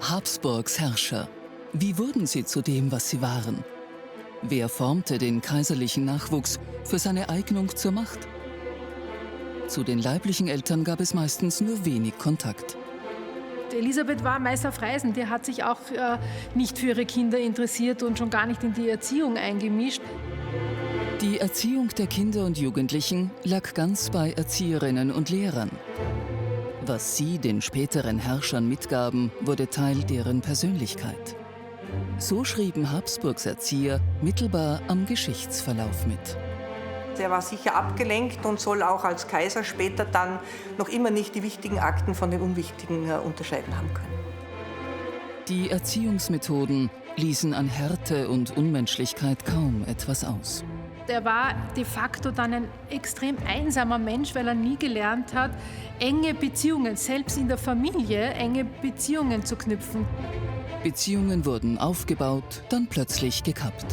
Habsburgs Herrscher. Wie wurden sie zu dem, was sie waren? Wer formte den kaiserlichen Nachwuchs für seine Eignung zur Macht? Zu den leiblichen Eltern gab es meistens nur wenig Kontakt. Elisabeth war meist auf Reisen. Die hat sich auch nicht für ihre Kinder interessiert und schon gar nicht in die Erziehung eingemischt. Die Erziehung der Kinder und Jugendlichen lag ganz bei Erzieherinnen und Lehrern. Was sie den späteren Herrschern mitgaben, wurde Teil deren Persönlichkeit. So schrieben Habsburgs Erzieher mittelbar am Geschichtsverlauf mit. Er war sicher abgelenkt und soll auch als Kaiser später dann noch immer nicht die wichtigen Akten von den unwichtigen unterscheiden haben können. Die Erziehungsmethoden ließen an Härte und Unmenschlichkeit kaum etwas aus. Er war de facto dann ein extrem einsamer Mensch, weil er nie gelernt hat, enge Beziehungen, selbst in der Familie, enge Beziehungen zu knüpfen. Beziehungen wurden aufgebaut, dann plötzlich gekappt.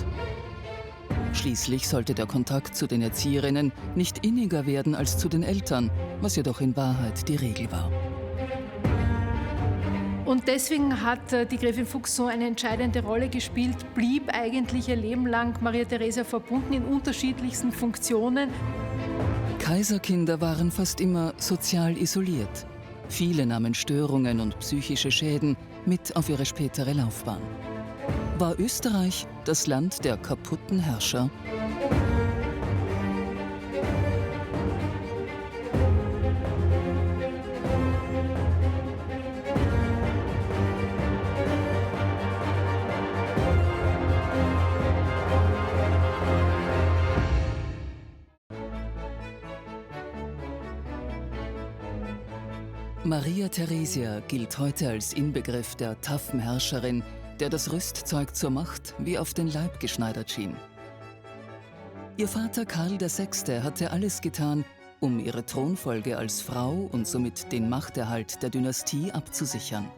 Schließlich sollte der Kontakt zu den Erzieherinnen nicht inniger werden als zu den Eltern, was jedoch in Wahrheit die Regel war. Und deswegen hat die Gräfin Fuchs so eine entscheidende Rolle gespielt, blieb eigentlich ihr Leben lang Maria Theresia verbunden in unterschiedlichsten Funktionen. Kaiserkinder waren fast immer sozial isoliert. Viele nahmen Störungen und psychische Schäden mit auf ihre spätere Laufbahn. War Österreich das Land der kaputten Herrscher? Maria Theresia gilt heute als Inbegriff der taffen Herrscherin, der das Rüstzeug zur Macht wie auf den Leib geschneidert schien. Ihr Vater Karl VI. Hatte alles getan, um ihre Thronfolge als Frau und somit den Machterhalt der Dynastie abzusichern.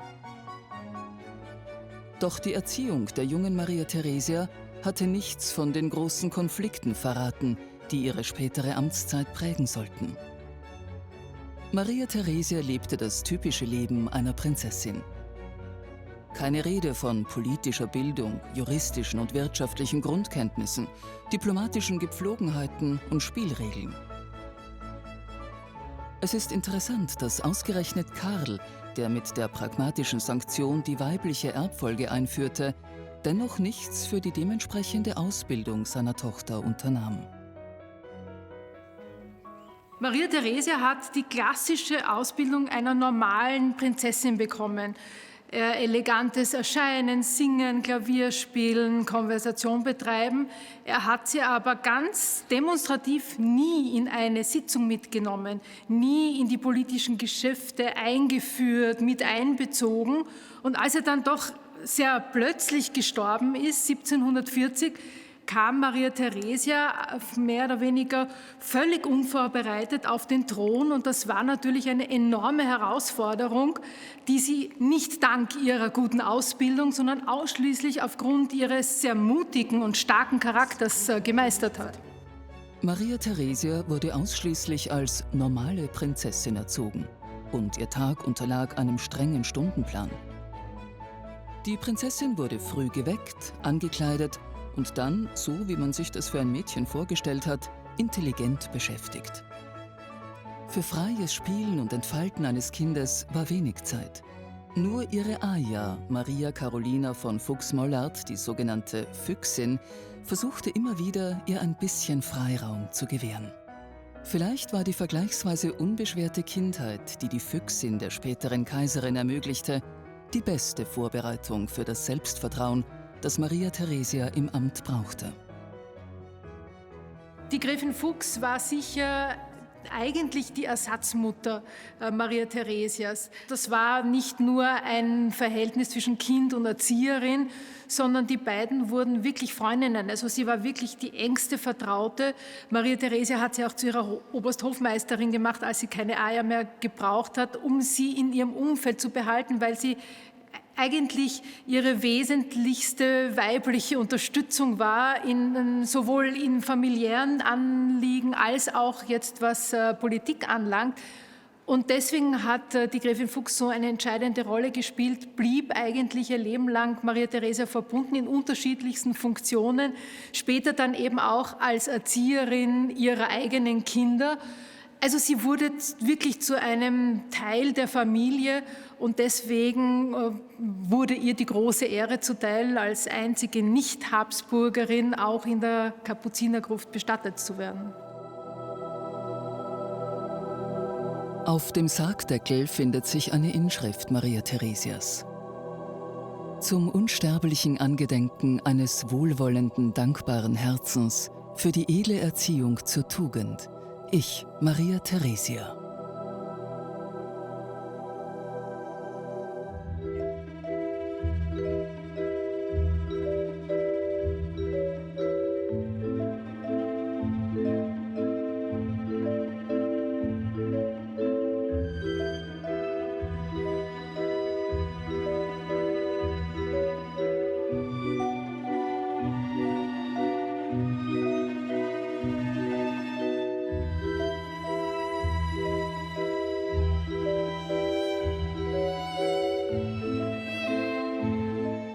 Doch die Erziehung der jungen Maria Theresia hatte nichts von den großen Konflikten verraten, die ihre spätere Amtszeit prägen sollten. Maria Theresia lebte das typische Leben einer Prinzessin. Keine Rede von politischer Bildung, juristischen und wirtschaftlichen Grundkenntnissen, diplomatischen Gepflogenheiten und Spielregeln. Es ist interessant, dass ausgerechnet Karl, der mit der pragmatischen Sanktion die weibliche Erbfolge einführte, dennoch nichts für die dementsprechende Ausbildung seiner Tochter unternahm. Maria Theresia hat die klassische Ausbildung einer normalen Prinzessin bekommen. Elegantes Erscheinen, Singen, Klavier spielen, Konversation betreiben. Er hat sie aber ganz demonstrativ nie in eine Sitzung mitgenommen, nie in die politischen Geschäfte eingeführt, mit einbezogen. Und als er dann doch sehr plötzlich gestorben ist, 1740, kam Maria Theresia mehr oder weniger völlig unvorbereitet auf den Thron. Und das war natürlich eine enorme Herausforderung, die sie nicht dank ihrer guten Ausbildung, sondern ausschließlich aufgrund ihres sehr mutigen und starken Charakters gemeistert hat. Maria Theresia wurde ausschließlich als normale Prinzessin erzogen und ihr Tag unterlag einem strengen Stundenplan. Die Prinzessin wurde früh geweckt, angekleidet und dann, so wie man sich das für ein Mädchen vorgestellt hat, intelligent beschäftigt. Für freies Spielen und Entfalten eines Kindes war wenig Zeit. Nur ihre Aja, Maria Carolina von Fuchs-Mollart, die sogenannte Füchsin, versuchte immer wieder, ihr ein bisschen Freiraum zu gewähren. Vielleicht war die vergleichsweise unbeschwerte Kindheit, die die Füchsin der späteren Kaiserin ermöglichte, die beste Vorbereitung für das Selbstvertrauen, das Maria Theresia im Amt brauchte. Die Gräfin Fuchs war sicher eigentlich die Ersatzmutter Maria Theresias. Das war nicht nur ein Verhältnis zwischen Kind und Erzieherin, sondern die beiden wurden wirklich Freundinnen. Also sie war wirklich die engste Vertraute. Maria Theresia hat sie auch zu ihrer Obersthofmeisterin gemacht, als sie keine Aja mehr gebraucht hat, um sie in ihrem Umfeld zu behalten, weil sie eigentlich ihre wesentlichste weibliche Unterstützung war, sowohl in familiären Anliegen als auch jetzt was Politik anlangt. Und deswegen hat die Gräfin Fuchs so eine entscheidende Rolle gespielt, blieb eigentlich ihr Leben lang Maria Theresia verbunden in unterschiedlichsten Funktionen, später dann eben auch als Erzieherin ihrer eigenen Kinder. Also sie wurde wirklich zu einem Teil der Familie und deswegen wurde ihr die große Ehre zuteil, als einzige Nicht-Habsburgerin auch in der Kapuzinergruft bestattet zu werden. Auf dem Sargdeckel findet sich eine Inschrift Maria Theresias. Zum unsterblichen Angedenken eines wohlwollenden, dankbaren Herzens für die edle Erziehung zur Tugend. Ich, Maria Theresia.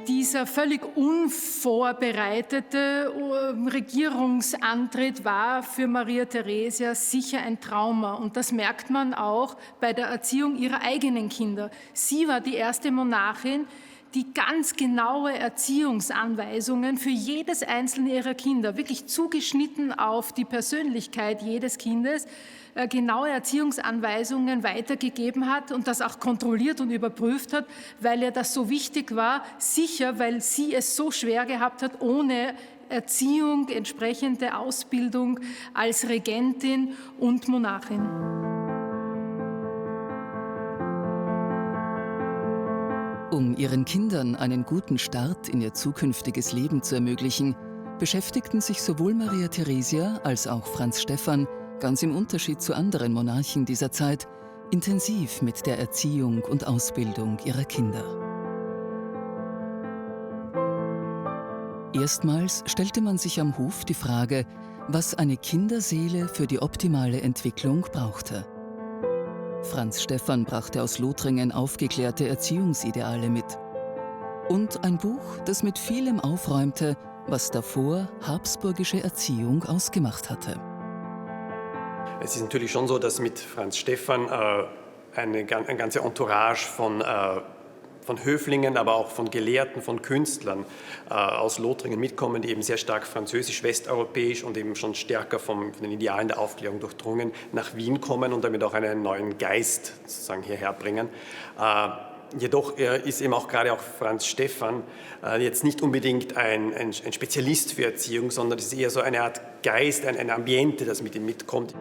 Dieser völlig unvorbereitete Regierungsantritt war für Maria Theresia sicher ein Trauma. Und das merkt man auch bei der Erziehung ihrer eigenen Kinder. Sie war die erste Monarchin, die ganz genaue Erziehungsanweisungen für jedes einzelne ihrer Kinder, wirklich zugeschnitten auf die Persönlichkeit jedes Kindes, genaue Erziehungsanweisungen weitergegeben hat und das auch kontrolliert und überprüft hat, weil ihr das so wichtig war, sicher, weil sie es so schwer gehabt hat, ohne Erziehung, entsprechende Ausbildung als Regentin und Monarchin. Um ihren Kindern einen guten Start in ihr zukünftiges Leben zu ermöglichen, beschäftigten sich sowohl Maria Theresia als auch Franz Stephan, ganz im Unterschied zu anderen Monarchen dieser Zeit, intensiv mit der Erziehung und Ausbildung ihrer Kinder. Erstmals stellte man sich am Hof die Frage, was eine Kinderseele für die optimale Entwicklung brauchte. Franz Stephan brachte aus Lothringen aufgeklärte Erziehungsideale mit. Und ein Buch, das mit vielem aufräumte, was davor habsburgische Erziehung ausgemacht hatte. Es ist natürlich schon so, dass mit Franz Stephan eine ganze Entourage von Höflingen, aber auch von Gelehrten, von Künstlern aus Lothringen mitkommen, die eben sehr stark französisch, westeuropäisch und eben schon stärker von den Idealen der Aufklärung durchdrungen nach Wien kommen und damit auch einen neuen Geist sozusagen hierher bringen. Jedoch ist eben auch gerade auch Franz Stephan jetzt nicht unbedingt ein Spezialist für Erziehung, sondern es ist eher so eine Art Geist, ein Ambiente, das mit ihm mitkommt.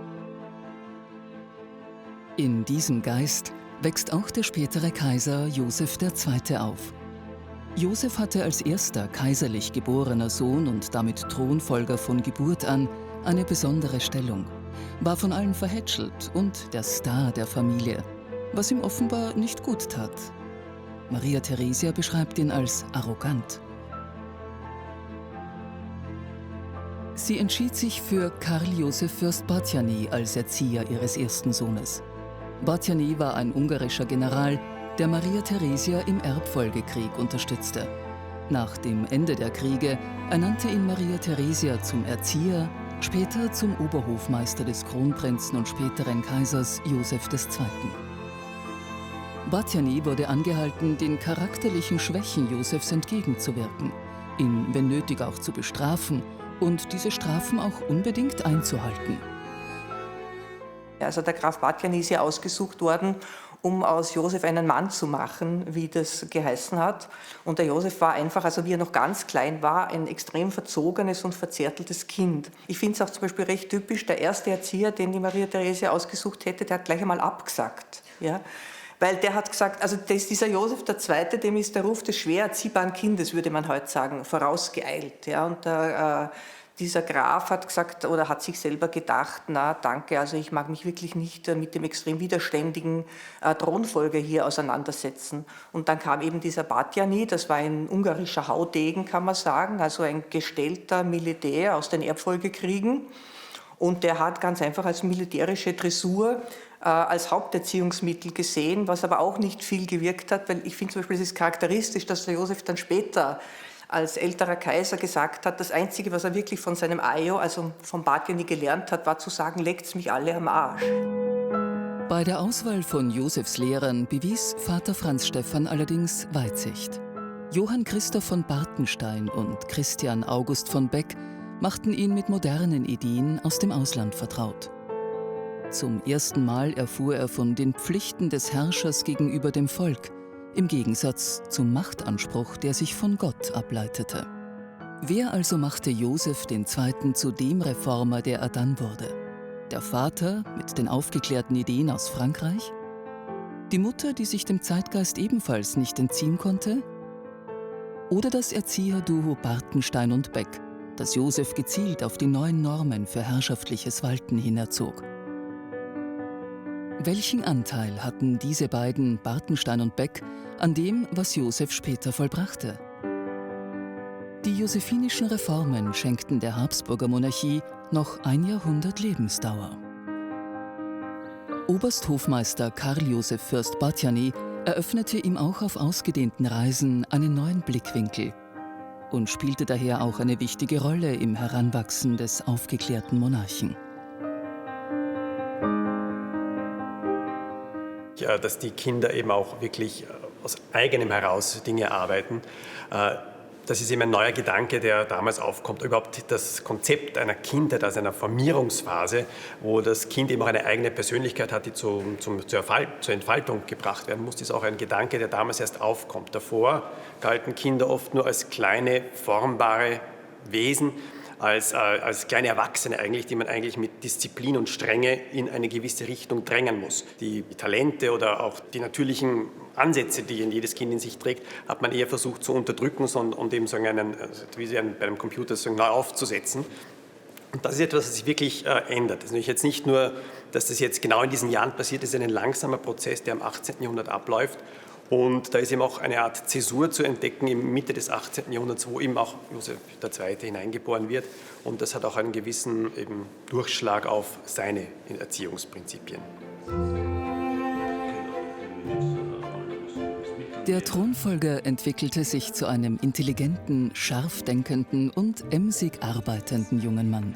In diesem Geist wächst auch der spätere Kaiser Joseph II. Auf. Joseph hatte als erster kaiserlich geborener Sohn und damit Thronfolger von Geburt an eine besondere Stellung, war von allen verhätschelt und der Star der Familie, was ihm offenbar nicht gut tat. Maria Theresia beschreibt ihn als arrogant. Sie entschied sich für Karl Joseph Fürst Batthyány als Erzieher ihres ersten Sohnes. Batthyány war ein ungarischer General, der Maria Theresia im Erbfolgekrieg unterstützte. Nach dem Ende der Kriege ernannte ihn Maria Theresia zum Erzieher, später zum Oberhofmeister des Kronprinzen und späteren Kaisers Joseph II. Batthyány wurde angehalten, den charakterlichen Schwächen Josephs entgegenzuwirken, ihn, wenn nötig, auch zu bestrafen und diese Strafen auch unbedingt einzuhalten. Also der Graf Batthyány ist ja ausgesucht worden, um aus Josef einen Mann zu machen, wie das geheißen hat. Und der Josef war einfach, also wie er noch ganz klein war, ein extrem verzogenes und verzärteltes Kind. Ich finde es auch zum Beispiel recht typisch, der erste Erzieher, den die Maria Theresia ausgesucht hätte, der hat gleich einmal abgesagt. Ja? Weil der hat gesagt, also dieser Josef II., dem ist der Ruf des schwer erziehbaren Kindes, würde man heute sagen, vorausgeeilt. Ja? Und dieser Graf hat gesagt oder hat sich selber gedacht, na danke, also ich mag mich wirklich nicht mit dem extrem widerständigen Thronfolger hier auseinandersetzen. Und dann kam eben dieser Batthyány, das war ein ungarischer Haudegen, kann man sagen, also ein gestellter Militär aus den Erbfolgekriegen. Und der hat ganz einfach als militärische Dressur als Haupterziehungsmittel gesehen, was aber auch nicht viel gewirkt hat, weil ich finde zum Beispiel, es ist charakteristisch, dass der Josef dann später als älterer Kaiser gesagt hat, das Einzige, was er wirklich von seinem Ajo, also vom Bartjeni gelernt hat, war zu sagen, leckt's mich alle am Arsch. Bei der Auswahl von Josefs Lehrern bewies Vater Franz Stephan allerdings Weitsicht. Johann Christoph von Bartenstein und Christian August von Beck machten ihn mit modernen Ideen aus dem Ausland vertraut. Zum ersten Mal erfuhr er von den Pflichten des Herrschers gegenüber dem Volk, im Gegensatz zum Machtanspruch, der sich von Gott ableitete. Wer also machte Josef II. Zu dem Reformer, der er dann wurde? Der Vater mit den aufgeklärten Ideen aus Frankreich? Die Mutter, die sich dem Zeitgeist ebenfalls nicht entziehen konnte? Oder das Erzieherduo Bartenstein und Beck, das Josef gezielt auf die neuen Normen für herrschaftliches Walten hinerzog? Welchen Anteil hatten diese beiden, Bartenstein und Beck, an dem, was Josef später vollbrachte? Die josephinischen Reformen schenkten der Habsburger Monarchie noch ein Jahrhundert Lebensdauer. Obersthofmeister Karl Joseph Fürst Bartjany eröffnete ihm auch auf ausgedehnten Reisen einen neuen Blickwinkel und spielte daher auch eine wichtige Rolle im Heranwachsen des aufgeklärten Monarchen. Ja, dass die Kinder eben auch wirklich aus eigenem heraus Dinge arbeiten. Das ist eben ein neuer Gedanke, der damals aufkommt. Überhaupt das Konzept einer Kindheit, also einer Formierungsphase, wo das Kind eben auch eine eigene Persönlichkeit hat, die zur Entfaltung gebracht werden muss, ist auch ein Gedanke, der damals erst aufkommt. Davor galten Kinder oft nur als kleine, formbare Wesen, als kleine Erwachsene eigentlich, die man eigentlich mit Disziplin und Strenge in eine gewisse Richtung drängen muss. Die Talente oder auch die natürlichen Ansätze, die jedes Kind in sich trägt, hat man eher versucht zu unterdrücken und eben bei einem Computer neu aufzusetzen. Und das ist etwas, was sich wirklich ändert. Das ist natürlich jetzt nicht nur, dass das jetzt genau in diesen Jahren passiert, es ist ein langsamer Prozess, der im 18. Jahrhundert abläuft. Und da ist eben auch eine Art Zäsur zu entdecken in Mitte des 18. Jahrhunderts, wo eben auch Josef II. Hineingeboren wird. Und das hat auch einen gewissen eben Durchschlag auf seine Erziehungsprinzipien. Der Thronfolger entwickelte sich zu einem intelligenten, scharf denkenden und emsig arbeitenden jungen Mann.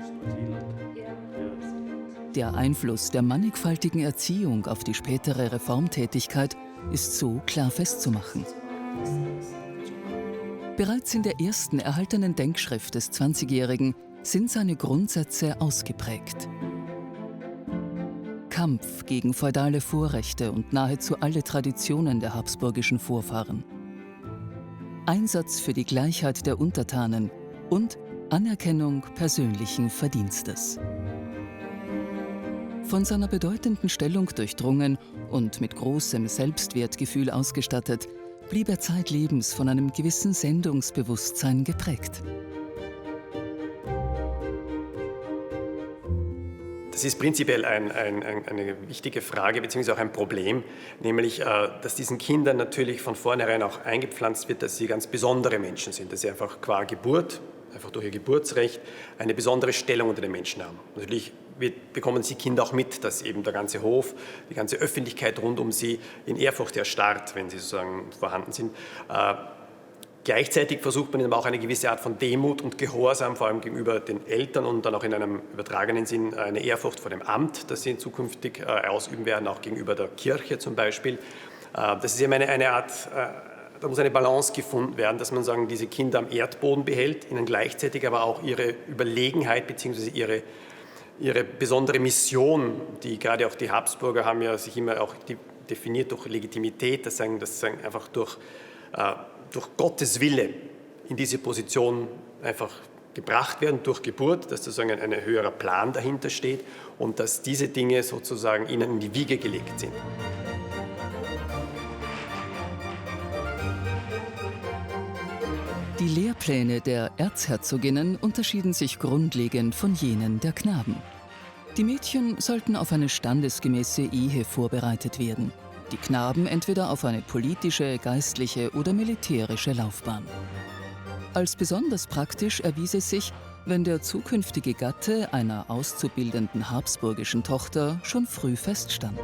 Der Einfluss der mannigfaltigen Erziehung auf die spätere Reformtätigkeit ist so klar festzumachen. Bereits in der ersten erhaltenen Denkschrift des 20-Jährigen sind seine Grundsätze ausgeprägt. Kampf gegen feudale Vorrechte und nahezu alle Traditionen der habsburgischen Vorfahren. Einsatz für die Gleichheit der Untertanen und Anerkennung persönlichen Verdienstes. Von seiner bedeutenden Stellung durchdrungen und mit großem Selbstwertgefühl ausgestattet, blieb er zeitlebens von einem gewissen Sendungsbewusstsein geprägt. Das ist prinzipiell eine wichtige Frage bzw. auch ein Problem, nämlich, dass diesen Kindern natürlich von vornherein auch eingepflanzt wird, dass sie ganz besondere Menschen sind, dass sie einfach qua Geburt, einfach durch ihr Geburtsrecht, eine besondere Stellung unter den Menschen haben. Natürlich bekommen sie Kinder auch mit, dass eben der ganze Hof, die ganze Öffentlichkeit rund um sie in Ehrfurcht erstarrt, wenn sie sozusagen vorhanden sind. Gleichzeitig versucht man eben auch eine gewisse Art von Demut und Gehorsam, vor allem gegenüber den Eltern und dann auch in einem übertragenen Sinn eine Ehrfurcht vor dem Amt, das sie zukünftig ausüben werden, auch gegenüber der Kirche zum Beispiel. Das ist eben eine Art, da muss eine Balance gefunden werden, dass man sagen, diese Kinder am Erdboden behält, ihnen gleichzeitig aber auch ihre Überlegenheit bzw. ihre besondere Mission, die gerade auch die Habsburger haben ja sich immer auch definiert durch Legitimität, das sagen einfach durch Gottes Wille in diese Position einfach gebracht werden, durch Geburt, dass sozusagen ein höherer Plan dahinter steht und dass diese Dinge sozusagen ihnen in die Wiege gelegt sind. Die Lehrpläne der Erzherzoginnen unterschieden sich grundlegend von jenen der Knaben. Die Mädchen sollten auf eine standesgemäße Ehe vorbereitet werden, die Knaben entweder auf eine politische, geistliche oder militärische Laufbahn. Als besonders praktisch erwies es sich, wenn der zukünftige Gatte einer auszubildenden habsburgischen Tochter schon früh feststand.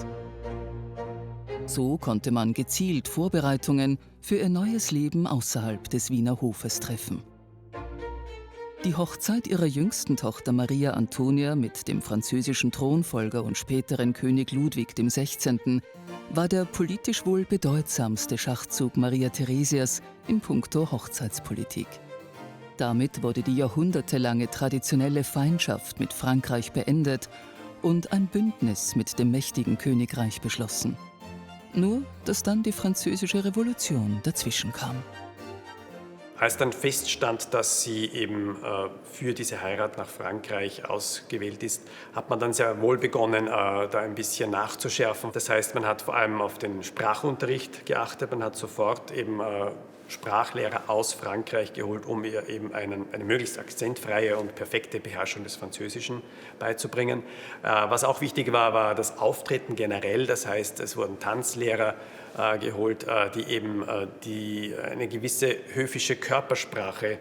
So konnte man gezielt Vorbereitungen für ihr neues Leben außerhalb des Wiener Hofes treffen. Die Hochzeit ihrer jüngsten Tochter Maria Antonia mit dem französischen Thronfolger und späteren König Ludwig XVI. War der politisch wohl bedeutsamste Schachzug Maria Theresias in puncto Hochzeitspolitik. Damit wurde die jahrhundertelange traditionelle Feindschaft mit Frankreich beendet und ein Bündnis mit dem mächtigen Königreich beschlossen. Nur, dass dann die Französische Revolution dazwischen kam. Als dann feststand, dass sie eben für diese Heirat nach Frankreich ausgewählt ist, hat man dann sehr wohl begonnen, da ein bisschen nachzuschärfen. Das heißt, man hat vor allem auf den Sprachunterricht geachtet, man hat sofort eben Sprachlehrer aus Frankreich geholt, um ihr eben eine möglichst akzentfreie und perfekte Beherrschung des Französischen beizubringen. Was auch wichtig war, war das Auftreten generell. Das heißt, es wurden Tanzlehrer geholt, die eben eine gewisse höfische Körpersprache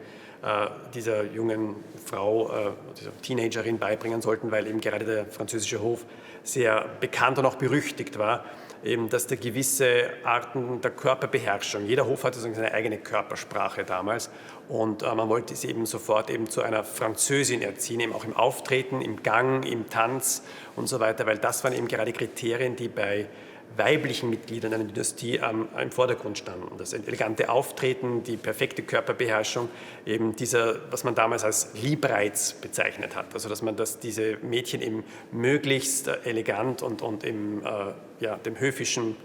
dieser jungen Frau, dieser Teenagerin beibringen sollten, weil eben gerade der französische Hof sehr bekannt und auch berüchtigt war, eben, dass da gewisse Arten der Körperbeherrschung, jeder Hof hatte seine eigene Körpersprache damals und man wollte sie eben sofort eben zu einer Französin erziehen, eben auch im Auftreten, im Gang, im Tanz und so weiter, weil das waren eben gerade Kriterien, die bei weiblichen Mitgliedern einer Dynastie im Vordergrund standen. Das elegante Auftreten, die perfekte Körperbeherrschung, eben dieser, was man damals als Liebreiz bezeichnet hat. Also dass diese Mädchen eben möglichst elegant und dem höfischen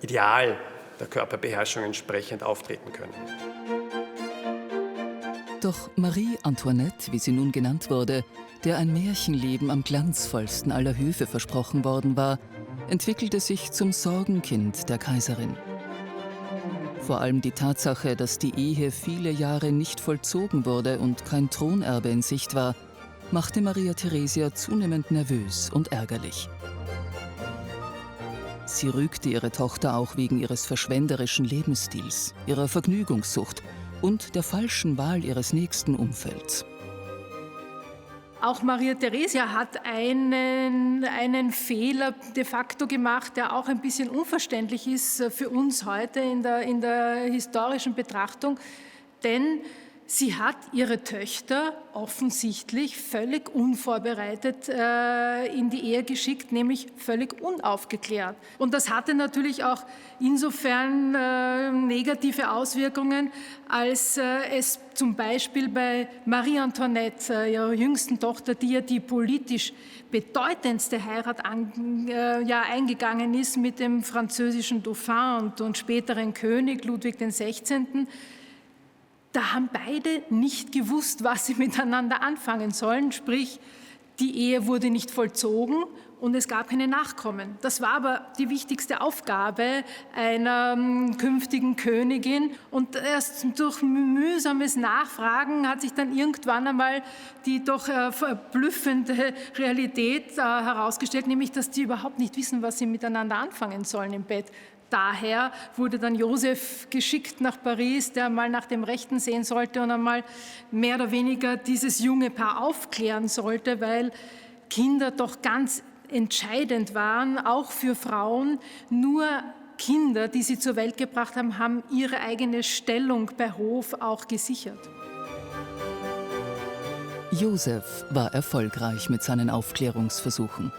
Ideal der Körperbeherrschung entsprechend auftreten können. Doch Marie Antoinette, wie sie nun genannt wurde, der ein Märchenleben am glanzvollsten aller Höfe versprochen worden war, entwickelte sich zum Sorgenkind der Kaiserin. Vor allem die Tatsache, dass die Ehe viele Jahre nicht vollzogen wurde und kein Thronerbe in Sicht war, machte Maria Theresia zunehmend nervös und ärgerlich. Sie rügte ihre Tochter auch wegen ihres verschwenderischen Lebensstils, ihrer Vergnügungssucht und der falschen Wahl ihres nächsten Umfelds. Auch Maria Theresia hat einen Fehler de facto gemacht, der auch ein bisschen unverständlich ist für uns heute in der historischen Betrachtung. Denn sie hat ihre Töchter offensichtlich völlig unvorbereitet in die Ehe geschickt, nämlich völlig unaufgeklärt. Und das hatte natürlich auch insofern negative Auswirkungen, als es zum Beispiel bei Marie Antoinette, ihrer jüngsten Tochter, die ja die politisch bedeutendste Heirat eingegangen ist mit dem französischen Dauphin und späteren König Ludwig XVI., da haben beide nicht gewusst, was sie miteinander anfangen sollen. Sprich, die Ehe wurde nicht vollzogen und es gab keine Nachkommen. Das war aber die wichtigste Aufgabe einer künftigen Königin. Und erst durch mühsames Nachfragen hat sich dann irgendwann einmal die doch verblüffende Realität herausgestellt, nämlich, dass die überhaupt nicht wissen, was sie miteinander anfangen sollen im Bett. Daher wurde dann Josef geschickt nach Paris, der mal nach dem Rechten sehen sollte und einmal mehr oder weniger dieses junge Paar aufklären sollte, weil Kinder doch ganz entscheidend waren, auch für Frauen. Nur Kinder, die sie zur Welt gebracht haben, haben ihre eigene Stellung bei Hof auch gesichert. Josef war erfolgreich mit seinen Aufklärungsversuchen.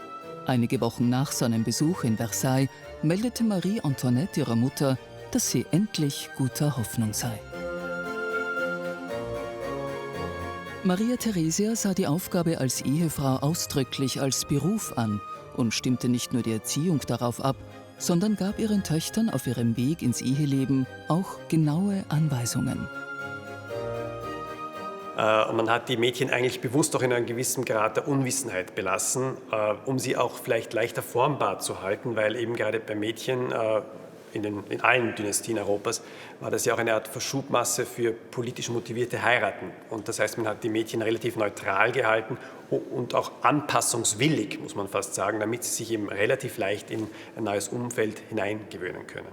Einige Wochen nach seinem Besuch in Versailles meldete Marie Antoinette ihrer Mutter, dass sie endlich guter Hoffnung sei. Maria Theresia sah die Aufgabe als Ehefrau ausdrücklich als Beruf an und stimmte nicht nur die Erziehung darauf ab, sondern gab ihren Töchtern auf ihrem Weg ins Eheleben auch genaue Anweisungen. Und man hat die Mädchen eigentlich bewusst auch in einem gewissen Grad der Unwissenheit belassen, um sie auch vielleicht leichter formbar zu halten, weil eben gerade bei Mädchen in allen Dynastien Europas war das ja auch eine Art Verschubmasse für politisch motivierte Heiraten. Und das heißt, man hat die Mädchen relativ neutral gehalten und auch anpassungswillig, muss man fast sagen, damit sie sich eben relativ leicht in ein neues Umfeld hineingewöhnen können.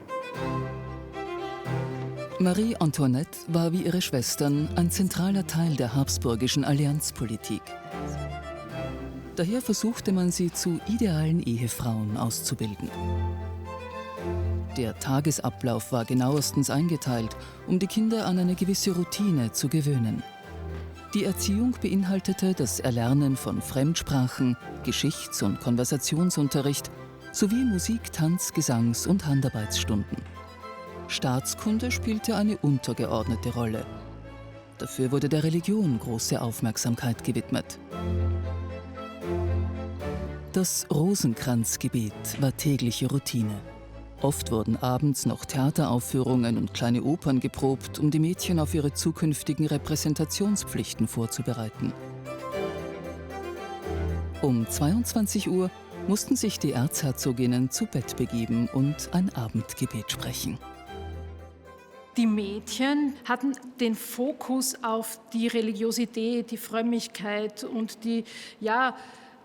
Marie Antoinette war wie ihre Schwestern ein zentraler Teil der habsburgischen Allianzpolitik. Daher versuchte man sie zu idealen Ehefrauen auszubilden. Der Tagesablauf war genauestens eingeteilt, um die Kinder an eine gewisse Routine zu gewöhnen. Die Erziehung beinhaltete das Erlernen von Fremdsprachen, Geschichts- und Konversationsunterricht sowie Musik-, Tanz-, Gesangs- und Handarbeitsstunden. Staatskunde spielte eine untergeordnete Rolle. Dafür wurde der Religion große Aufmerksamkeit gewidmet. Das Rosenkranzgebet war tägliche Routine. Oft wurden abends noch Theateraufführungen und kleine Opern geprobt, um die Mädchen auf ihre zukünftigen Repräsentationspflichten vorzubereiten. Um 22 Uhr mussten sich die Erzherzoginnen zu Bett begeben und ein Abendgebet sprechen. Die Mädchen hatten den Fokus auf die Religiosität, die Frömmigkeit und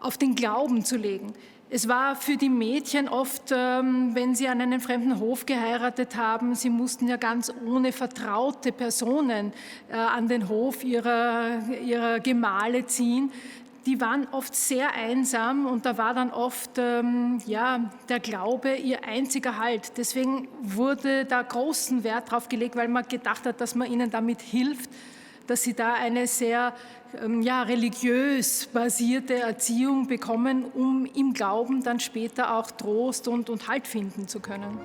auf den Glauben zu legen. Es war für die Mädchen oft, wenn sie an einen fremden Hof geheiratet haben, sie mussten ja ganz ohne vertraute Personen an den Hof ihrer Gemahle ziehen. Die waren oft sehr einsam und da war dann oft der Glaube ihr einziger Halt. Deswegen wurde da großen Wert drauf gelegt, weil man gedacht hat, dass man ihnen damit hilft, dass sie da eine sehr religiös basierte Erziehung bekommen, um im Glauben dann später auch Trost und Halt finden zu können.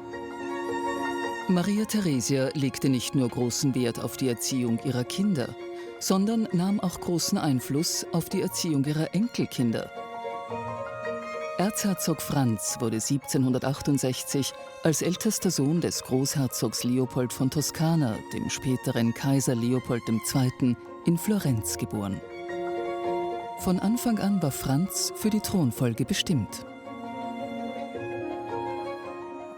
Maria Theresia legte nicht nur großen Wert auf die Erziehung ihrer Kinder, sondern nahm auch großen Einfluss auf die Erziehung ihrer Enkelkinder. Erzherzog Franz wurde 1768 als ältester Sohn des Großherzogs Leopold von Toskana, dem späteren Kaiser Leopold II., in Florenz geboren. Von Anfang an war Franz für die Thronfolge bestimmt.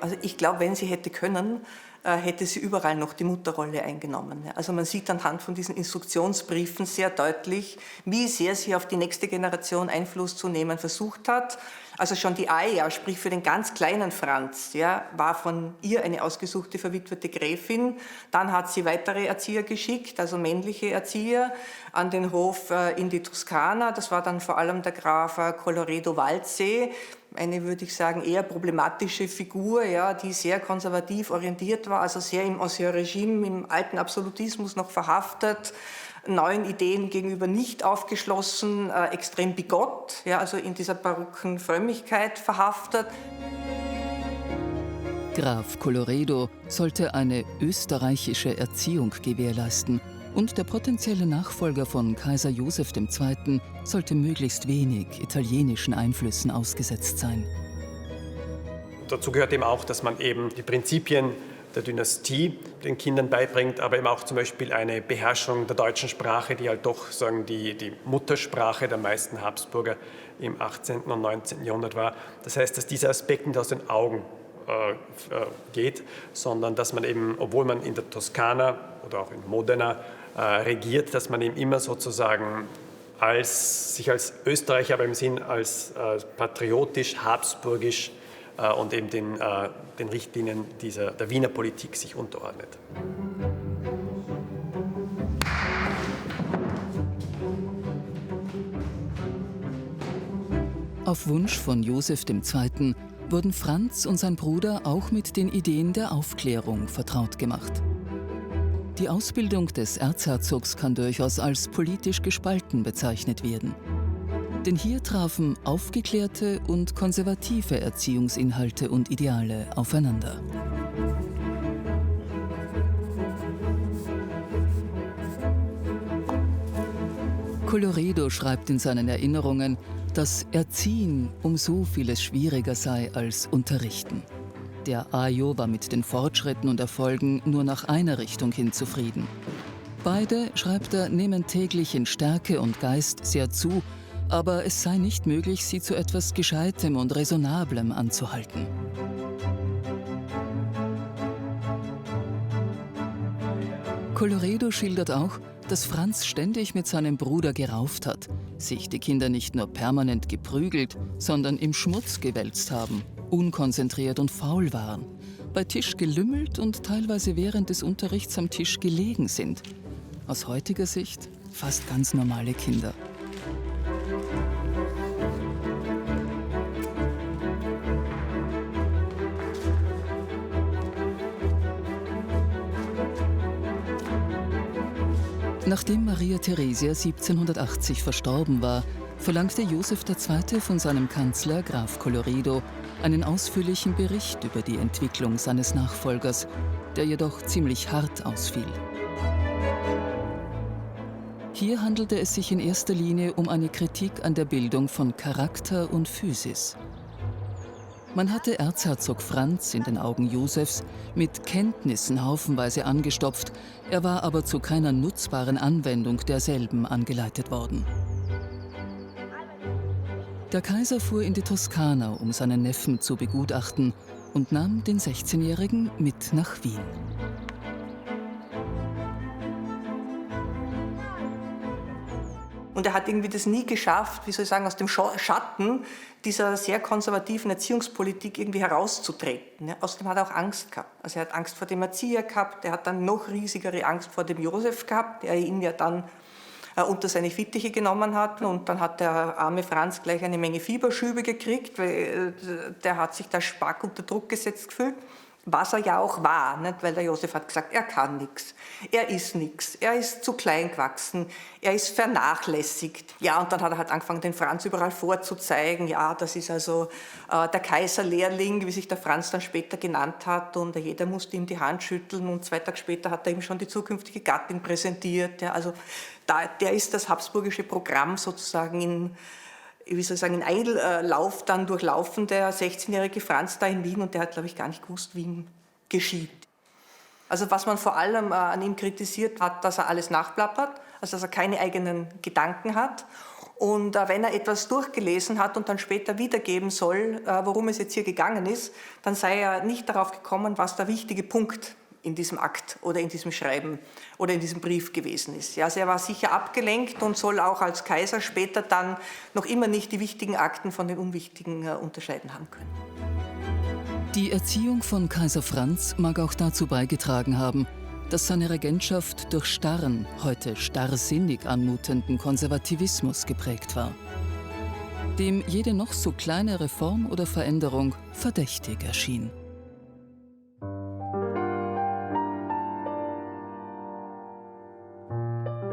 Also ich glaube, wenn sie hätte können, hätte sie überall noch die Mutterrolle eingenommen. Also man sieht anhand von diesen Instruktionsbriefen sehr deutlich, wie sehr sie auf die nächste Generation Einfluss zu nehmen versucht hat. Also schon die Aja, sprich für den ganz kleinen Franz, war von ihr eine ausgesuchte verwitwete Gräfin. Dann hat sie weitere Erzieher geschickt, also männliche Erzieher, an den Hof in die Toskana. Das war dann vor allem der Graf Colloredo-Waldsee, eine, würde ich sagen, eher problematische Figur, die sehr konservativ orientiert war, also sehr im Ancien Regime, im alten Absolutismus noch verhaftet, neuen Ideen gegenüber nicht aufgeschlossen, extrem bigott, also in dieser barocken Frömmigkeit verhaftet. Graf Colloredo sollte eine österreichische Erziehung gewährleisten und der potenzielle Nachfolger von Kaiser Joseph II. Sollte möglichst wenig italienischen Einflüssen ausgesetzt sein. Dazu gehört eben auch, dass man eben die Prinzipien der Dynastie den Kindern beibringt, aber eben auch zum Beispiel eine Beherrschung der deutschen Sprache, die halt doch sagen, die Muttersprache der meisten Habsburger im 18. und 19. Jahrhundert war. Das heißt, dass dieser Aspekt nicht aus den Augen geht, sondern dass man eben, obwohl man in der Toskana oder auch in Modena regiert, dass man eben immer sozusagen sich als Österreicher, aber im Sinn als patriotisch, habsburgisch und eben den Richtlinien der Wiener Politik sich unterordnet. Auf Wunsch von Joseph II. Wurden Franz und sein Bruder auch mit den Ideen der Aufklärung vertraut gemacht. Die Ausbildung des Erzherzogs kann durchaus als politisch gespalten bezeichnet werden. Denn hier trafen aufgeklärte und konservative Erziehungsinhalte und Ideale aufeinander. Colloredo schreibt in seinen Erinnerungen, dass Erziehen um so vieles schwieriger sei als Unterrichten. Der Ajo war mit den Fortschritten und Erfolgen nur nach einer Richtung hin zufrieden. Beide, schreibt er, nehmen täglich in Stärke und Geist sehr zu, aber es sei nicht möglich, sie zu etwas Gescheitem und Räsonablem anzuhalten. Colloredo schildert auch, dass Franz ständig mit seinem Bruder gerauft hat, sich die Kinder nicht nur permanent geprügelt, sondern im Schmutz gewälzt haben, unkonzentriert und faul waren bei Tisch gelümmelt und teilweise während des Unterrichts am Tisch gelegen sind. Aus heutiger Sicht fast ganz normale Kinder. Nachdem Maria Theresia 1780 verstorben war, verlangte Joseph II. Von seinem Kanzler Graf Colloredo einen ausführlichen Bericht über die Entwicklung seines Nachfolgers, der jedoch ziemlich hart ausfiel. Hier handelte es sich in erster Linie um eine Kritik an der Bildung von Charakter und Physis. Man hatte Erzherzog Franz in den Augen Josephs mit Kenntnissen haufenweise angestopft, er war aber zu keiner nutzbaren Anwendung derselben angeleitet worden. Der Kaiser fuhr in die Toskana, um seinen Neffen zu begutachten, und nahm den 16-Jährigen mit nach Wien. Und er hat irgendwie das nie geschafft, wie soll ich sagen, aus dem Schatten dieser sehr konservativen Erziehungspolitik irgendwie herauszutreten. Außerdem hat er auch Angst gehabt. Also er hat Angst vor dem Erzieher gehabt, er hat dann noch riesigere Angst vor dem Josef gehabt, der ihn ja dann unter seine Fittiche genommen hat. Und dann hat der arme Franz gleich eine Menge Fieberschübe gekriegt, weil der hat sich da stark unter Druck gesetzt gefühlt. Was er ja auch war, nicht? Weil der Josef hat gesagt, er kann nichts, er ist nichts, er ist zu klein gewachsen, er ist vernachlässigt. Ja, und dann hat er halt angefangen, den Franz überall vorzuzeigen. Ja, das ist also der Kaiserlehrling, wie sich der Franz dann später genannt hat. Und jeder musste ihm die Hand schütteln und 2 Tage später hat er ihm schon die zukünftige Gattin präsentiert. Ja, also der ist das habsburgische Programm sozusagen in Einlauf dann durchlaufen, der 16-jährige Franz da in Wien, und der hat, glaube ich, gar nicht gewusst, wie ihm geschieht. Also was man vor allem an ihm kritisiert hat, dass er alles nachplappert, also dass er keine eigenen Gedanken hat. Und wenn er etwas durchgelesen hat und dann später wiedergeben soll, worum es jetzt hier gegangen ist, dann sei er nicht darauf gekommen, was der wichtige Punkt in diesem Akt oder in diesem Schreiben oder in diesem Brief gewesen ist. Ja, also er war sicher abgelenkt und soll auch als Kaiser später dann noch immer nicht die wichtigen Akten von den unwichtigen unterscheiden haben können. Die Erziehung von Kaiser Franz mag auch dazu beigetragen haben, dass seine Regentschaft durch starren, heute starrsinnig anmutenden Konservativismus geprägt war, dem jede noch so kleine Reform oder Veränderung verdächtig erschien.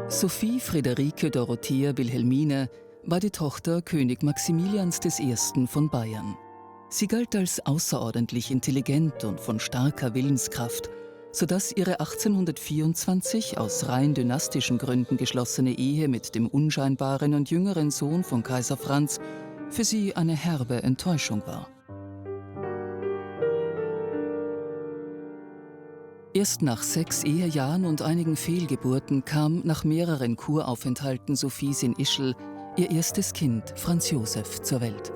Sophie Friederike Dorothea Wilhelmine war die Tochter König Maximilians I. von Bayern. Sie galt als außerordentlich intelligent und von starker Willenskraft, sodass ihre 1824 aus rein dynastischen Gründen geschlossene Ehe mit dem unscheinbaren und jüngeren Sohn von Kaiser Franz für sie eine herbe Enttäuschung war. Erst nach 6 Ehejahren und einigen Fehlgeburten kam nach mehreren Kuraufenthalten Sophies in Ischl ihr erstes Kind, Franz Joseph, zur Welt.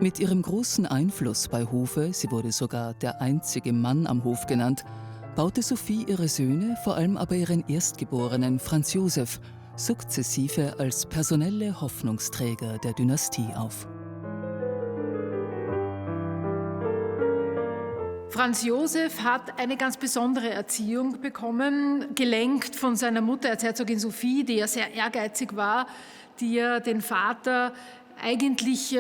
Mit ihrem großen Einfluss bei Hofe, sie wurde sogar der einzige Mann am Hof genannt, baute Sophie ihre Söhne, vor allem aber ihren Erstgeborenen Franz Joseph, sukzessive als personelle Hoffnungsträger der Dynastie auf. Franz Joseph hat eine ganz besondere Erziehung bekommen, gelenkt von seiner Mutter, Erzherzogin Sophie, die ja sehr ehrgeizig war, die ja den Vater eigentlich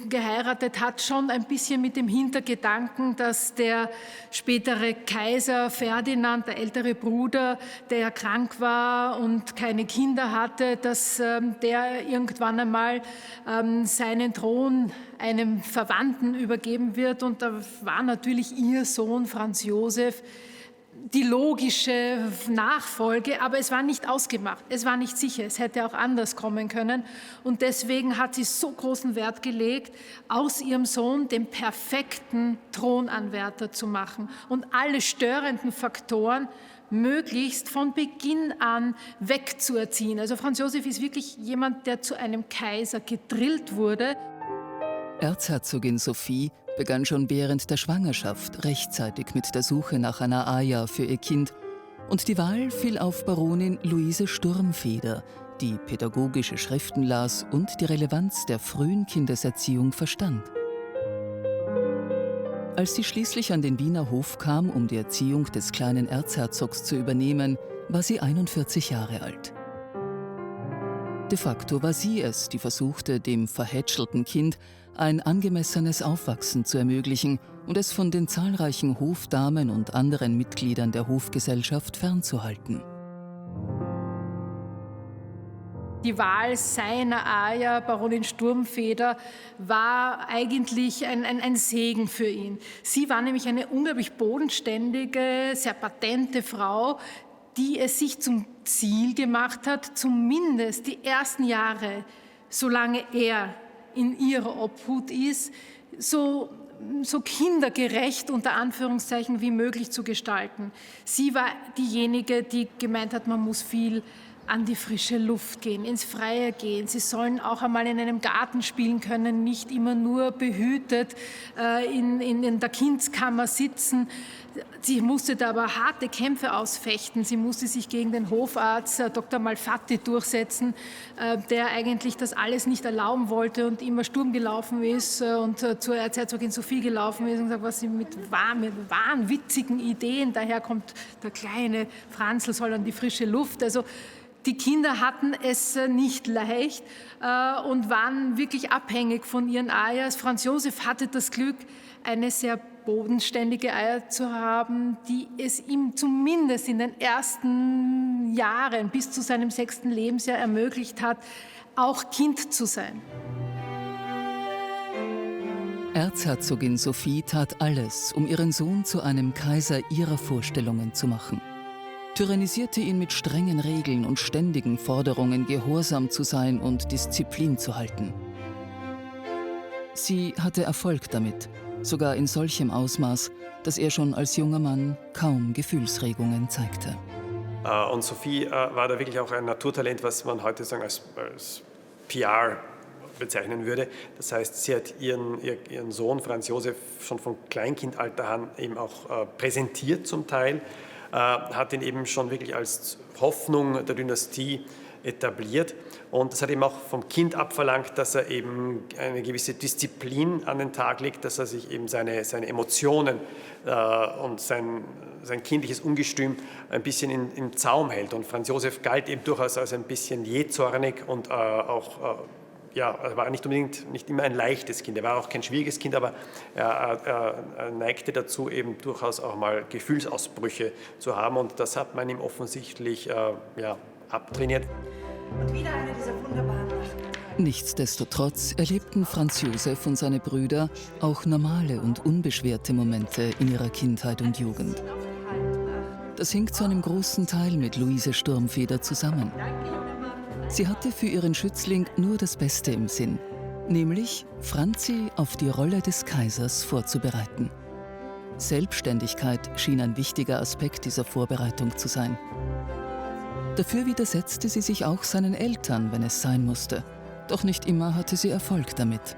geheiratet hat, schon ein bisschen mit dem Hintergedanken, dass der spätere Kaiser Ferdinand, der ältere Bruder, der ja krank war und keine Kinder hatte, dass der irgendwann einmal seinen Thron einem Verwandten übergeben wird. Und da war natürlich ihr Sohn Franz Joseph die logische Nachfolge, aber es war nicht ausgemacht, es war nicht sicher, es hätte auch anders kommen können. Und deswegen hat sie so großen Wert gelegt, aus ihrem Sohn den perfekten Thronanwärter zu machen und alle störenden Faktoren möglichst von Beginn an wegzuerziehen. Also Franz Joseph ist wirklich jemand, der zu einem Kaiser gedrillt wurde. Erzherzogin Sophie begann schon während der Schwangerschaft rechtzeitig mit der Suche nach einer Aja für ihr Kind, und die Wahl fiel auf Baronin Luise Sturmfeder, die pädagogische Schriften las und die Relevanz der frühen Kindeserziehung verstand. Als sie schließlich an den Wiener Hof kam, um die Erziehung des kleinen Erzherzogs zu übernehmen, war sie 41 Jahre alt. De facto war sie es, die versuchte, dem verhätschelten Kind ein angemessenes Aufwachsen zu ermöglichen und es von den zahlreichen Hofdamen und anderen Mitgliedern der Hofgesellschaft fernzuhalten. Die Wahl seiner Aja, Baronin Sturmfeder, war eigentlich ein Segen für ihn. Sie war nämlich eine unglaublich bodenständige, sehr patente Frau, die es sich zum Ziel gemacht hat, zumindest die ersten Jahre, solange er in ihrer Obhut ist, so kindergerecht unter Anführungszeichen wie möglich zu gestalten. Sie war diejenige, die gemeint hat, man muss viel an die frische Luft gehen, ins Freie gehen. Sie sollen auch einmal in einem Garten spielen können, nicht immer nur behütet in der Kindskammer sitzen. Sie musste da aber harte Kämpfe ausfechten. Sie musste sich gegen den Hofarzt Dr. Malfatti durchsetzen, der eigentlich das alles nicht erlauben wollte und immer Sturm gelaufen ist und zur Erzherzogin Sophie gelaufen ist und gesagt, was sie mit wahnwitzigen Ideen, daher kommt der kleine Franzl, soll an die frische Luft. Also die Kinder hatten es nicht leicht und waren wirklich abhängig von ihren Ajas. Franz Josef hatte das Glück, eine sehr bodenständige Aja zu haben, die es ihm zumindest in den ersten Jahren bis zu seinem 6. Lebensjahr ermöglicht hat, auch Kind zu sein. Erzherzogin Sophie tat alles, um ihren Sohn zu einem Kaiser ihrer Vorstellungen zu machen. Tyrannisierte ihn mit strengen Regeln und ständigen Forderungen, gehorsam zu sein und Disziplin zu halten. Sie hatte Erfolg damit, sogar in solchem Ausmaß, dass er schon als junger Mann kaum Gefühlsregungen zeigte. Und Sophie war da wirklich auch ein Naturtalent, was man heute sagen als PR bezeichnen würde. Das heißt, sie hat ihren Sohn Franz Josef schon von Kleinkindalter an eben auch präsentiert zum Teil, hat ihn eben schon wirklich als Hoffnung der Dynastie etabliert. Und das hat ihm auch vom Kind abverlangt, dass er eben eine gewisse Disziplin an den Tag legt, dass er sich eben seine Emotionen und sein kindliches Ungestüm ein bisschen im Zaum hält. Und Franz Josef galt eben durchaus als ein bisschen jähzornig und auch er war nicht immer ein leichtes Kind. Er war auch kein schwieriges Kind, aber er neigte dazu, eben durchaus auch mal Gefühlsausbrüche zu haben. Und das hat man ihm offensichtlich abtrainiert. Und wieder eine dieser wunderbaren Nachten. Nichtsdestotrotz erlebten Franz Josef und seine Brüder auch normale und unbeschwerte Momente in ihrer Kindheit und Jugend. Das hing zu einem großen Teil mit Luise Sturmfeder zusammen. Sie hatte für ihren Schützling nur das Beste im Sinn, nämlich Franzi auf die Rolle des Kaisers vorzubereiten. Selbstständigkeit schien ein wichtiger Aspekt dieser Vorbereitung zu sein. Dafür widersetzte sie sich auch seinen Eltern, wenn es sein musste. Doch nicht immer hatte sie Erfolg damit.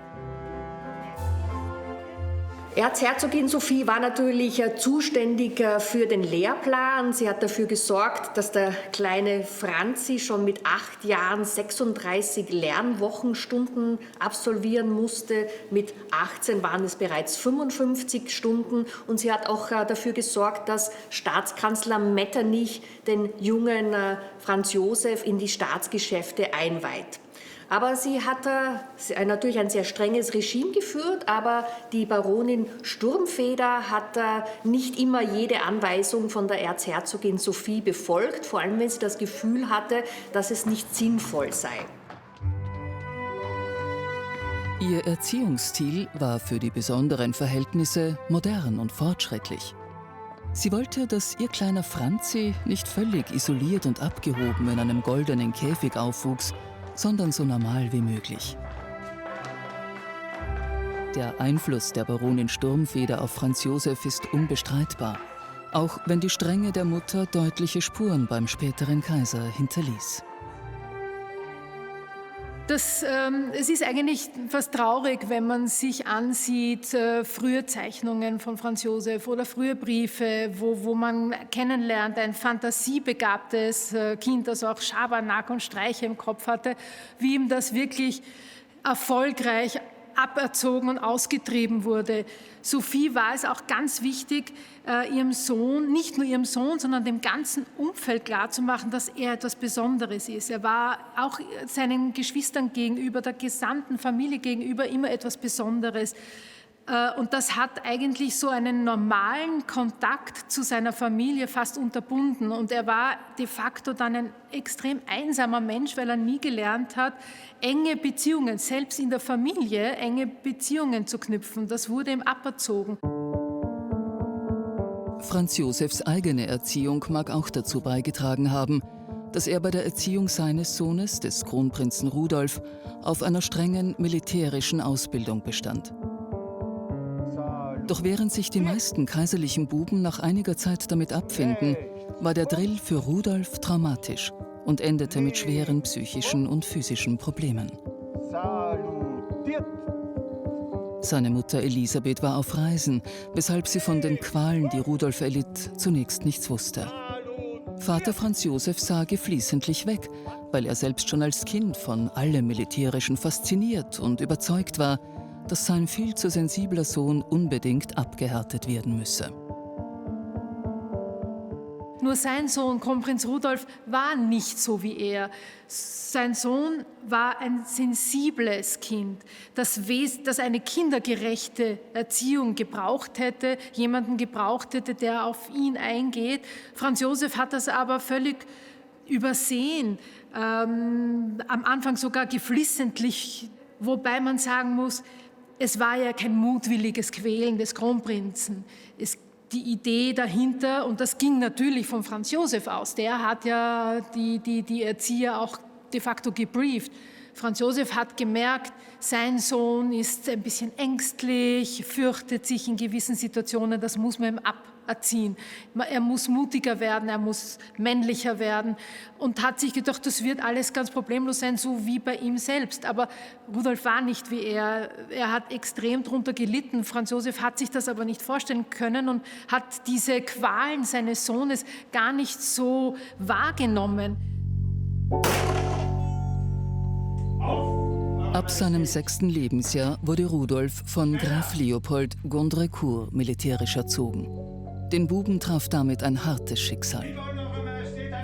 Erzherzogin Sophie war natürlich zuständig für den Lehrplan. Sie hat dafür gesorgt, dass der kleine Franzi schon mit 8 Jahren 36 Lernwochenstunden absolvieren musste. Mit 18 waren es bereits 55 Stunden. Und sie hat auch dafür gesorgt, dass Staatskanzler Metternich den jungen Franz Josef in die Staatsgeschäfte einweiht. Aber sie hat natürlich ein sehr strenges Regime geführt, aber die Baronin Sturmfeder hat nicht immer jede Anweisung von der Erzherzogin Sophie befolgt, vor allem wenn sie das Gefühl hatte, dass es nicht sinnvoll sei. Ihr Erziehungsstil war für die besonderen Verhältnisse modern und fortschrittlich. Sie wollte, dass ihr kleiner Franzi nicht völlig isoliert und abgehoben in einem goldenen Käfig aufwuchs, sondern so normal wie möglich. Der Einfluss der Baronin Sturmfeder auf Franz Josef ist unbestreitbar, auch wenn die Strenge der Mutter deutliche Spuren beim späteren Kaiser hinterließ. Es ist eigentlich fast traurig, wenn man sich ansieht, frühe Zeichnungen von Franz Josef oder frühe Briefe, wo man kennenlernt, ein fantasiebegabtes Kind, das auch Schabernack und Streiche im Kopf hatte, wie ihm das wirklich erfolgreich aberzogen und ausgetrieben wurde. Sophie war es auch ganz wichtig, ihrem Sohn, nicht nur ihrem Sohn, sondern dem ganzen Umfeld klarzumachen, dass er etwas Besonderes ist. Er war auch seinen Geschwistern gegenüber, der gesamten Familie gegenüber immer etwas Besonderes. Und das hat eigentlich so einen normalen Kontakt zu seiner Familie fast unterbunden. Und er war de facto dann ein extrem einsamer Mensch, weil er nie gelernt hat, enge Beziehungen, selbst in der Familie, enge Beziehungen zu knüpfen. Das wurde ihm aberzogen. Franz Josefs eigene Erziehung mag auch dazu beigetragen haben, dass er bei der Erziehung seines Sohnes, des Kronprinzen Rudolf, auf einer strengen militärischen Ausbildung bestand. Doch während sich die meisten kaiserlichen Buben nach einiger Zeit damit abfinden, war der Drill für Rudolf traumatisch und endete mit schweren psychischen und physischen Problemen. Seine Mutter Elisabeth war auf Reisen, weshalb sie von den Qualen, die Rudolf erlitt, zunächst nichts wusste. Vater Franz Josef sah geflissentlich weg, weil er selbst schon als Kind von allem Militärischen fasziniert und überzeugt war, dass sein viel zu sensibler Sohn unbedingt abgehärtet werden müsse. Nur sein Sohn, Kronprinz Rudolf, war nicht so wie er. Sein Sohn war ein sensibles Kind, das eine kindergerechte Erziehung gebraucht hätte, jemanden gebraucht hätte, der auf ihn eingeht. Franz Josef hat das aber völlig übersehen, am Anfang sogar geflissentlich, wobei man sagen muss, es war ja kein mutwilliges Quälen des Kronprinzen. Die Idee dahinter, und das ging natürlich von Franz Josef aus, der hat ja die Erzieher auch de facto gebrieft. Franz Josef hat gemerkt, sein Sohn ist ein bisschen ängstlich, fürchtet sich in gewissen Situationen, das muss man ihm aberziehen. Er muss mutiger werden, er muss männlicher werden und hat sich gedacht, das wird alles ganz problemlos sein, so wie bei ihm selbst. Aber Rudolf war nicht wie er. Er hat extrem darunter gelitten. Franz Josef hat sich das aber nicht vorstellen können und hat diese Qualen seines Sohnes gar nicht so wahrgenommen. Ab seinem 6. Lebensjahr wurde Rudolf von Graf Leopold Gondrecourt militärisch erzogen. Den Buben traf damit ein hartes Schicksal.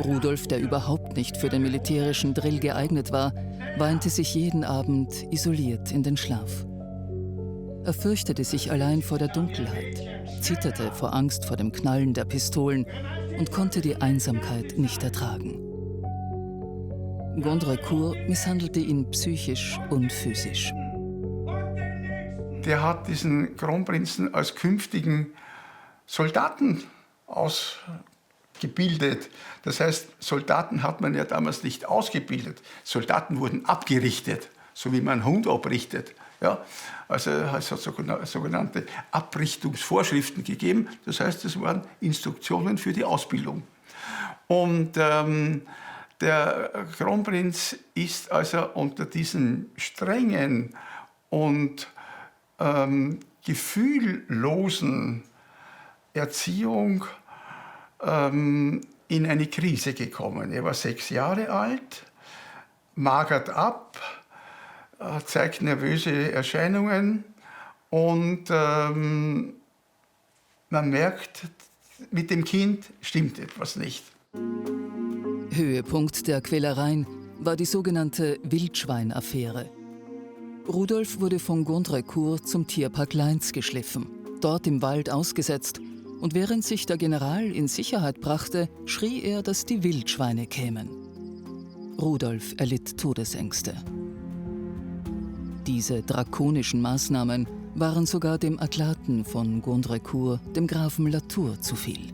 Rudolf, der überhaupt nicht für den militärischen Drill geeignet war, weinte sich jeden Abend isoliert in den Schlaf. Er fürchtete sich allein vor der Dunkelheit, zitterte vor Angst vor dem Knallen der Pistolen und konnte die Einsamkeit nicht ertragen. Gondrecourt misshandelte ihn psychisch und physisch. Der hat diesen Kronprinzen als künftigen Soldaten ausgebildet. Das heißt, Soldaten hat man ja damals nicht ausgebildet. Soldaten wurden abgerichtet, so wie man einen Hund abrichtet. Ja? Also es hat sogenannte Abrichtungsvorschriften gegeben. Das heißt, es waren Instruktionen für die Ausbildung. Und der Kronprinz ist also unter diesen strengen und gefühllosen Erziehung in eine Krise gekommen. Er war 6 Jahre alt, magert ab, zeigt nervöse Erscheinungen und man merkt, mit dem Kind stimmt etwas nicht. Höhepunkt der Quälereien war die sogenannte Wildschwein-Affäre. Rudolf wurde von Gondrecourt zum Tierpark Leintz geschliffen, dort im Wald ausgesetzt, und während sich der General in Sicherheit brachte, schrie er, dass die Wildschweine kämen. Rudolf erlitt Todesängste. Diese drakonischen Maßnahmen waren sogar dem Adlaten von Gondrecourt, dem Grafen Latour, zu viel.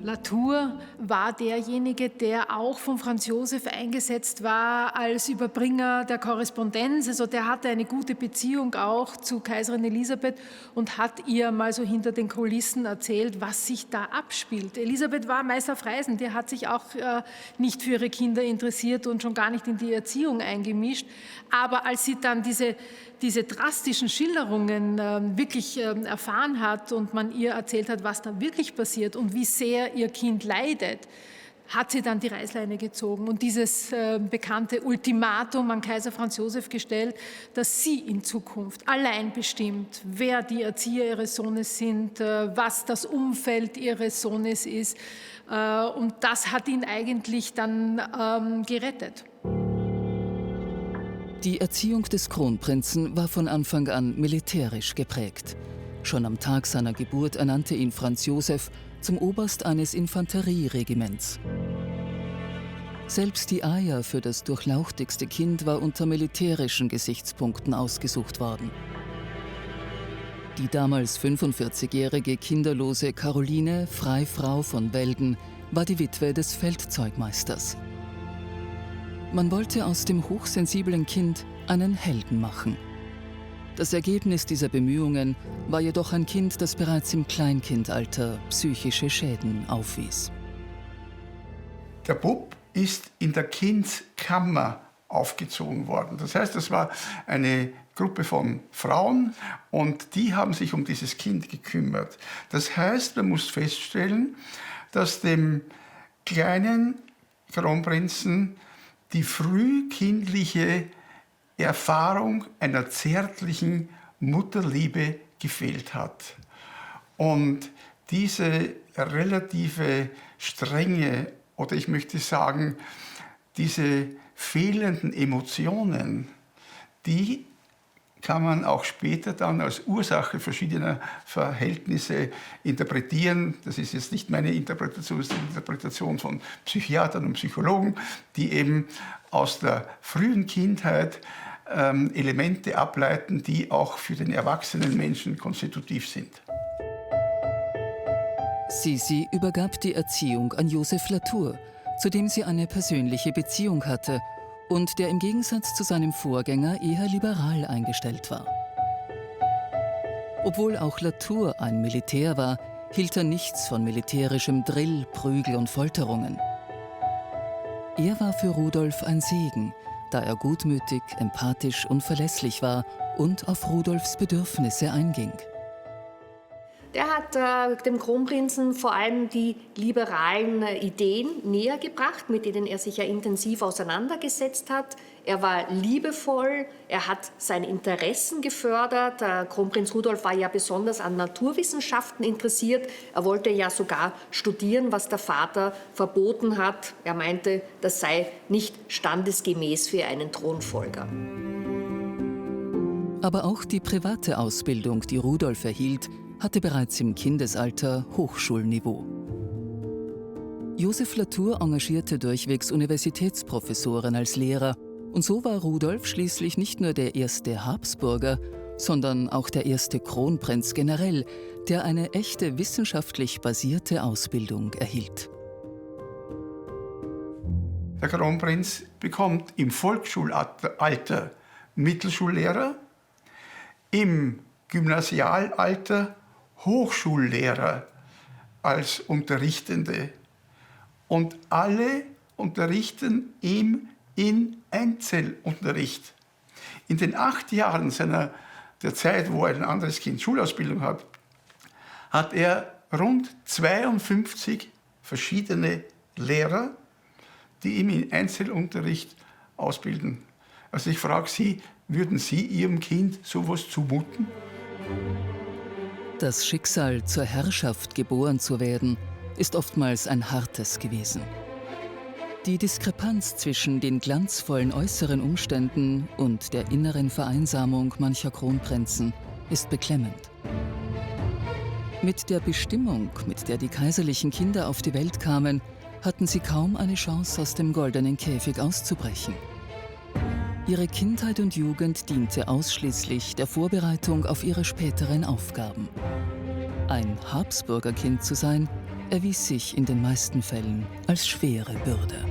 Latour war derjenige, der auch von Franz Josef eingesetzt war als Überbringer der Korrespondenz. Also der hatte eine gute Beziehung auch zu Kaiserin Elisabeth und hat ihr mal so hinter den Kulissen erzählt, was sich da abspielt. Elisabeth war meist auf Reisen, die hat sich auch nicht für ihre Kinder interessiert und schon gar nicht in die Erziehung eingemischt. Aber als sie dann diese drastischen Schilderungen wirklich erfahren hat und man ihr erzählt hat, was da wirklich passiert und wie sehr ihr Kind leidet, hat sie dann die Reißleine gezogen und dieses bekannte Ultimatum an Kaiser Franz Josef gestellt, dass sie in Zukunft allein bestimmt, wer die Erzieher ihres Sohnes sind, was das Umfeld ihres Sohnes ist. Und das hat ihn eigentlich dann gerettet. Die Erziehung des Kronprinzen war von Anfang an militärisch geprägt. Schon am Tag seiner Geburt ernannte ihn Franz Josef zum Oberst eines Infanterieregiments. Selbst die Eier für das durchlauchtigste Kind war unter militärischen Gesichtspunkten ausgesucht worden. Die damals 45-jährige kinderlose Caroline Freifrau von Welden war die Witwe des Feldzeugmeisters. Man wollte aus dem hochsensiblen Kind einen Helden machen. Das Ergebnis dieser Bemühungen war jedoch ein Kind, das bereits im Kleinkindalter psychische Schäden aufwies. Der Bub ist in der Kindskammer aufgezogen worden. Das heißt, das war eine Gruppe von Frauen und die haben sich um dieses Kind gekümmert. Das heißt, man muss feststellen, dass dem kleinen Kronprinzen die frühkindliche Erfahrung einer zärtlichen Mutterliebe gefehlt hat. Und diese relative Strenge, oder ich möchte sagen, diese fehlenden Emotionen, die kann man auch später dann als Ursache verschiedener Verhältnisse interpretieren. Das ist jetzt nicht meine Interpretation, das ist die Interpretation von Psychiatern und Psychologen, die eben aus der frühen Kindheit Elemente ableiten, die auch für den erwachsenen Menschen konstitutiv sind. Sisi übergab die Erziehung an Joseph Latour, zu dem sie eine persönliche Beziehung hatte und der im Gegensatz zu seinem Vorgänger eher liberal eingestellt war. Obwohl auch Latour ein Militär war, hielt er nichts von militärischem Drill, Prügel und Folterungen. Er war für Rudolf ein Segen, da er gutmütig, empathisch und verlässlich war und auf Rudolfs Bedürfnisse einging. Der hat dem Kronprinzen vor allem die liberalen Ideen näher gebracht, mit denen er sich ja intensiv auseinandergesetzt hat. Er war liebevoll, er hat seine Interessen gefördert. Kronprinz Rudolf war ja besonders an Naturwissenschaften interessiert. Er wollte ja sogar studieren, was der Vater verboten hat. Er meinte, das sei nicht standesgemäß für einen Thronfolger. Aber auch die private Ausbildung, die Rudolf erhielt, hatte bereits im Kindesalter Hochschulniveau. Joseph Latour engagierte durchwegs Universitätsprofessoren als Lehrer und so war Rudolf schließlich nicht nur der erste Habsburger, sondern auch der erste Kronprinz generell, der eine echte wissenschaftlich basierte Ausbildung erhielt. Der Kronprinz bekommt im Volksschulalter Mittelschullehrer, im Gymnasialalter Hochschullehrer als Unterrichtende. Und alle unterrichten ihm in Einzelunterricht. In den 8 Jahren der Zeit, wo er ein anderes Kind Schulausbildung hat, hat er rund 52 verschiedene Lehrer, die ihm in Einzelunterricht ausbilden. Also ich frage Sie, würden Sie Ihrem Kind sowas zumuten? Das Schicksal, zur Herrschaft geboren zu werden, ist oftmals ein hartes gewesen. Die Diskrepanz zwischen den glanzvollen äußeren Umständen und der inneren Vereinsamung mancher Kronprinzen ist beklemmend. Mit der Bestimmung, mit der die kaiserlichen Kinder auf die Welt kamen, hatten sie kaum eine Chance, aus dem goldenen Käfig auszubrechen. Ihre Kindheit und Jugend diente ausschließlich der Vorbereitung auf ihre späteren Aufgaben. Ein Habsburgerkind zu sein, erwies sich in den meisten Fällen als schwere Bürde.